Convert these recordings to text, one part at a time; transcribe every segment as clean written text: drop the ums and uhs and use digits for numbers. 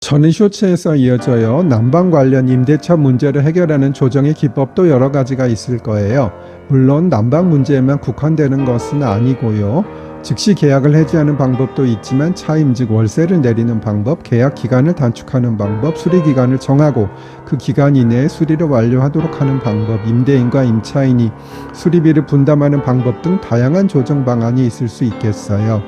저는 쇼츠에서 이어져요. 난방 관련 임대차 문제를 해결하는 조정의 기법도 여러 가지가 있을 거예요. 물론 난방 문제에만 국한되는 것은 아니고요. 즉시 계약을 해지하는 방법도 있지만 차임 즉 월세를 내리는 방법, 계약 기간을 단축하는 방법, 수리 기간을 정하고 그 기간 이내에 수리를 완료하도록 하는 방법, 임대인과 임차인이 수리비를 분담하는 방법 등 다양한 조정 방안이 있을 수 있겠어요.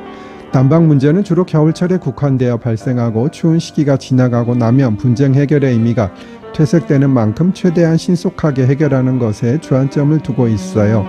난방 문제는 주로 겨울철에 국한되어 발생하고 추운 시기가 지나가고 나면 분쟁 해결의 의미가 퇴색되는 만큼 최대한 신속하게 해결하는 것에 주안점을 두고 있어요.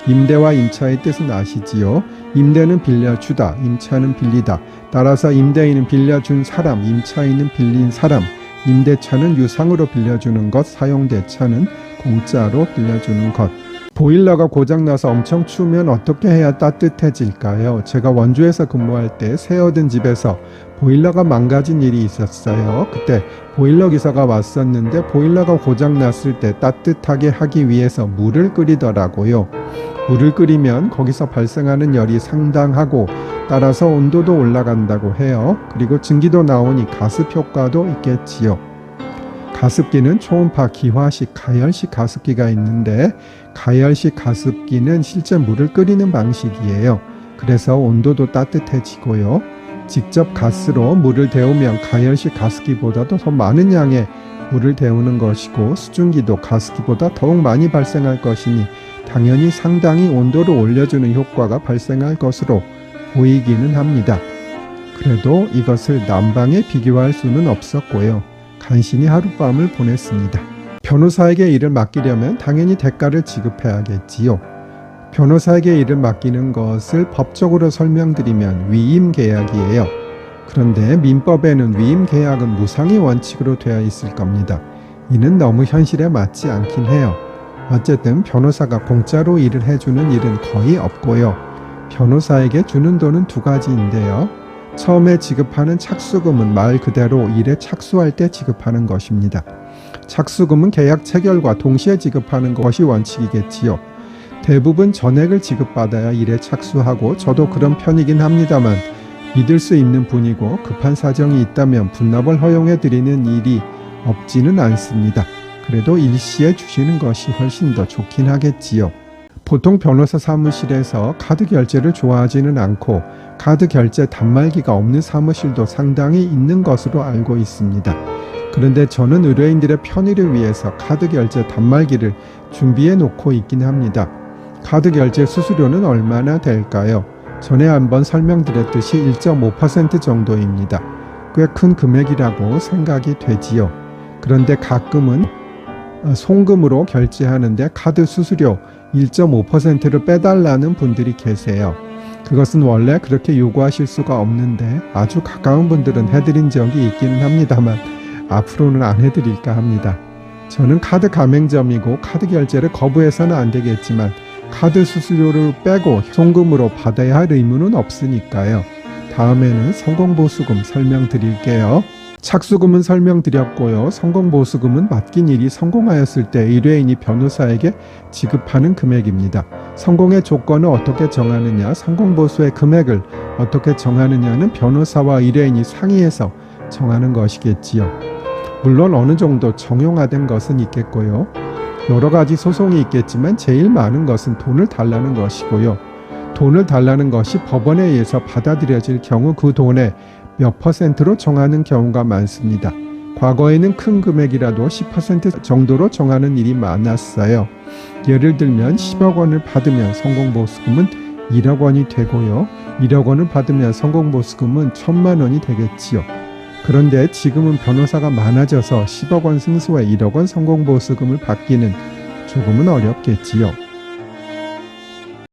임대와 임차의 뜻은 아시지요? 임대는 빌려주다, 임차는 빌리다. 따라서 임대인은 빌려준 사람, 임차인은 빌린 사람. 임대차는 유상으로 빌려주는 것, 사용대차는 공짜로 빌려주는 것. 보일러가 고장나서 엄청 추우면 어떻게 해야 따뜻해질까요? 제가 원주에서 근무할 때 새 얻은 집에서 보일러가 망가진 일이 있었어요. 그때 보일러 기사가 왔었는데 보일러가 고장났을 때 따뜻하게 하기 위해서 물을 끓이더라고요. 물을 끓이면 거기서 발생하는 열이 상당하고 따라서 온도도 올라간다고 해요. 그리고 증기도 나오니 가습 효과도 있겠지요. 가습기는 초음파, 기화식, 가열식 가습기가 있는데 가열식 가습기는 실제 물을 끓이는 방식이에요. 그래서 온도도 따뜻해지고요. 직접 가스로 물을 데우면 가열식 가습기보다도 더 많은 양의 물을 데우는 것이고 수증기도 가습기보다 더욱 많이 발생할 것이니 당연히 상당히 온도를 올려주는 효과가 발생할 것으로 보이기는 합니다. 그래도 이것을 난방에 비교할 수는 없었고요. 간신히 하룻밤을 보냈습니다. 변호사에게 일을 맡기려면 당연히 대가를 지급해야겠지요. 변호사에게 일을 맡기는 것을 법적으로 설명드리면 위임계약이에요. 그런데 민법에는 위임계약은 무상의 원칙으로 되어 있을 겁니다. 이는 너무 현실에 맞지 않긴 해요. 어쨌든 변호사가 공짜로 일을 해주는 일은 거의 없고요. 변호사에게 주는 돈은 두 가지인데요. 처음에 지급하는 착수금은 말 그대로 일에 착수할 때 지급하는 것입니다. 착수금은 계약 체결과 동시에 지급하는 것이 원칙이겠지요. 대부분 전액을 지급받아야 일에 착수하고 저도 그런 편이긴 합니다만 믿을 수 있는 분이고 급한 사정이 있다면 분납을 허용해 드리는 일이 없지는 않습니다. 그래도 일시에 주시는 것이 훨씬 더 좋긴 하겠지요. 보통 변호사 사무실에서 카드 결제를 좋아하지는 않고 카드 결제 단말기가 없는 사무실도 상당히 있는 것으로 알고 있습니다. 그런데 저는 의뢰인들의 편의를 위해서 카드 결제 단말기를 준비해 놓고 있긴 합니다. 카드 결제 수수료는 얼마나 될까요? 전에 한번 설명드렸듯이 1.5% 정도입니다. 꽤 큰 금액이라고 생각이 되지요. 그런데 가끔은 송금으로 결제하는데 카드 수수료 1.5%를 빼달라는 분들이 계세요. 그것은 원래 그렇게 요구하실 수가 없는데 아주 가까운 분들은 해드린 적이 있기는 합니다만 앞으로는 안 해드릴까 합니다. 저는 카드 가맹점이고 카드 결제를 거부해서는 안 되겠지만 카드 수수료를 빼고 송금으로 받아야 할 의무는 없으니까요. 다음에는 성공보수금 설명드릴게요. 착수금은 설명드렸고요. 성공보수금은 맡긴 일이 성공하였을 때 의뢰인이 변호사에게 지급하는 금액입니다. 성공의 조건을 어떻게 정하느냐, 성공보수의 금액을 어떻게 정하느냐는 변호사와 의뢰인이 상의해서 정하는 것이겠지요. 물론 어느 정도 정형화된 것은 있겠고요. 여러 가지 소송이 있겠지만 제일 많은 것은 돈을 달라는 것이고요. 돈을 달라는 것이 법원에 의해서 받아들여질 경우 그 돈의 몇 %로 정하는 경우가 많습니다. 과거에는 큰 금액이라도 10% 정도로 정하는 일이 많았어요. 예를 들면 10억 원을 받으면 성공보수금은 1억 원이 되고요. 1억 원을 받으면 성공보수금은 1,000만 원이 되겠지요. 그런데 지금은 변호사가 많아져서 10억 원 승소에 1억 원 성공보수금을 받기는 조금은 어렵겠지요.